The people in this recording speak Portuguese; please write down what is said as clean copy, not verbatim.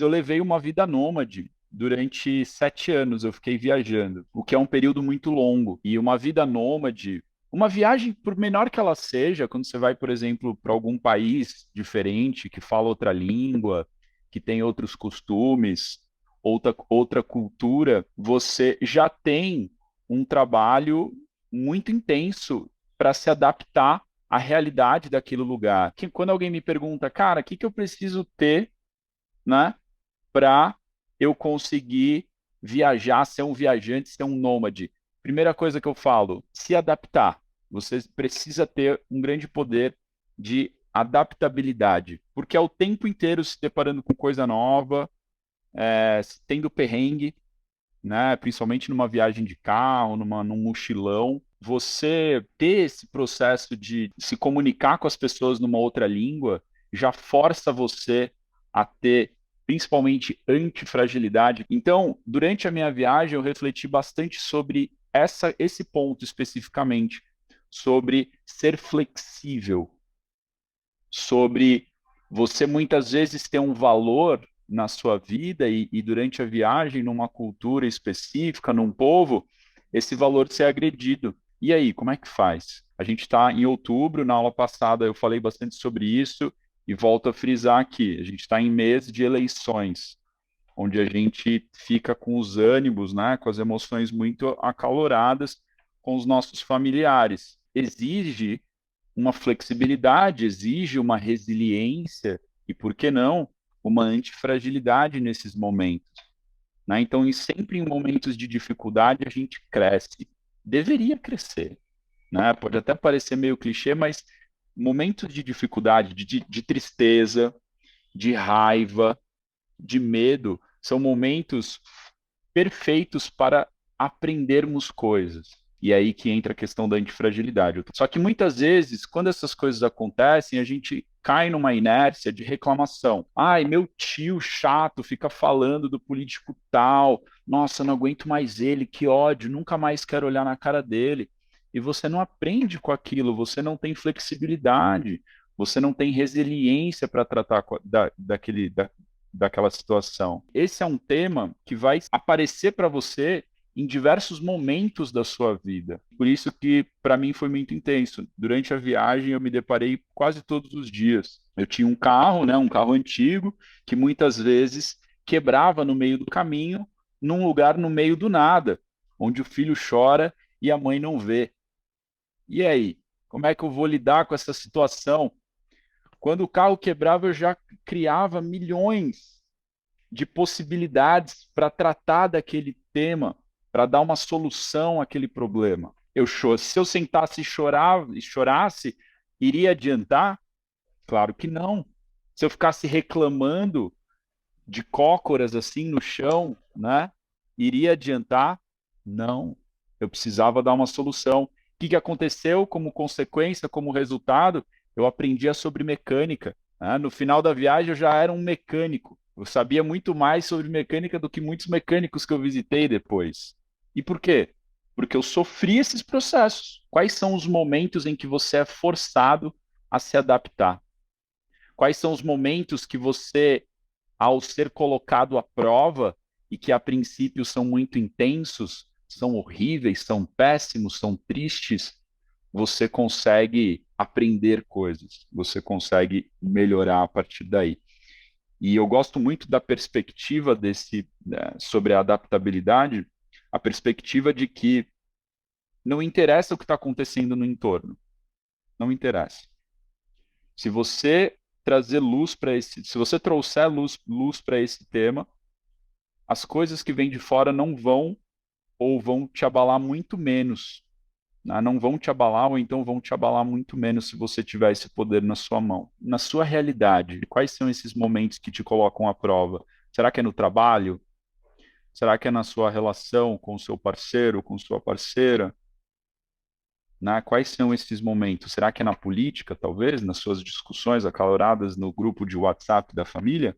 Eu levei uma vida nômade. Durante 7 anos eu fiquei viajando, o que é um período muito longo. E uma vida nômade, uma viagem, por menor que ela seja, quando você vai, por exemplo, para algum país diferente, que fala outra língua, que tem outros costumes, outra cultura, você já tem um trabalho muito intenso para se adaptar à realidade daquele lugar. Que quando alguém me pergunta, cara, o que que eu preciso ter, né, para eu conseguir viajar, ser um viajante, ser um nômade? Primeira coisa que eu falo, se adaptar. Você precisa ter um grande poder de adaptabilidade, porque é o tempo inteiro se deparando com coisa nova, tendo perrengue, né? Principalmente numa viagem de carro, num mochilão. Você ter esse processo de se comunicar com as pessoas numa outra língua já força você a ter, principalmente, antifragilidade. Então, durante a minha viagem, eu refleti bastante sobre esse ponto especificamente, sobre ser flexível, sobre você muitas vezes ter um valor na sua vida e durante a viagem, numa cultura específica, num povo, esse valor ser agredido. E aí, como é que faz? A gente está em outubro, na aula passada eu falei bastante sobre isso e volto a frisar aqui: a gente está em mês de eleições, onde a gente fica com os ânimos, né, com as emoções muito acaloradas com os nossos familiares. Exige uma flexibilidade, exige uma resiliência e, por que não, uma antifragilidade nesses momentos. Né? Então, sempre em momentos de dificuldade, a gente cresce. Deveria crescer. Né? Pode até parecer meio clichê, mas momentos de dificuldade, de tristeza, de raiva, de medo, são momentos perfeitos para aprendermos coisas. E é aí que entra a questão da antifragilidade. Só que muitas vezes, quando essas coisas acontecem, a gente cai numa inércia de reclamação. Ai, meu tio chato fica falando do político tal. Nossa, não aguento mais ele, que ódio, nunca mais quero olhar na cara dele. E você não aprende com aquilo, você não tem flexibilidade, você não tem resiliência para tratar daquela situação. Esse é um tema que vai aparecer para você em diversos momentos da sua vida. Por isso que para mim foi muito intenso. Durante a viagem eu me deparei quase todos os dias. Eu tinha um carro, né, um carro antigo, que muitas vezes quebrava no meio do caminho, num lugar no meio do nada, onde o filho chora e a mãe não vê. E aí, como é que eu vou lidar com essa situação? Quando o carro quebrava, eu já criava milhões de possibilidades para tratar daquele tema, para dar uma solução àquele problema. Se eu sentasse e chorasse, iria adiantar? Claro que não. Se eu ficasse reclamando de cócoras assim no chão, né? Iria adiantar? Não. Eu precisava dar uma solução. O que que aconteceu como consequência, como resultado? Eu aprendia sobre mecânica. Né? No final da viagem, eu já era um mecânico. Eu sabia muito mais sobre mecânica do que muitos mecânicos que eu visitei depois. E por quê? Porque eu sofri esses processos. Quais são os momentos em que você é forçado a se adaptar? Quais são os momentos que você, ao ser colocado à prova, e que a princípio são muito intensos, são horríveis, são péssimos, são tristes, você consegue aprender coisas, você consegue melhorar a partir daí. E eu gosto muito da perspectiva sobre a adaptabilidade, a perspectiva de que não interessa o que está acontecendo no entorno, não interessa. Se você se você trouxer luz para esse tema, as coisas que vêm de fora não vão ou vão te abalar muito menos. Né? Não vão te abalar ou então vão te abalar muito menos se você tiver esse poder na sua mão. Na sua realidade, quais são esses momentos que te colocam à prova? Será que é no trabalho? Será que é na sua relação com o seu parceiro, com sua parceira? Né? Quais são esses momentos? Será que é na política, talvez, nas suas discussões acaloradas no grupo de WhatsApp da família?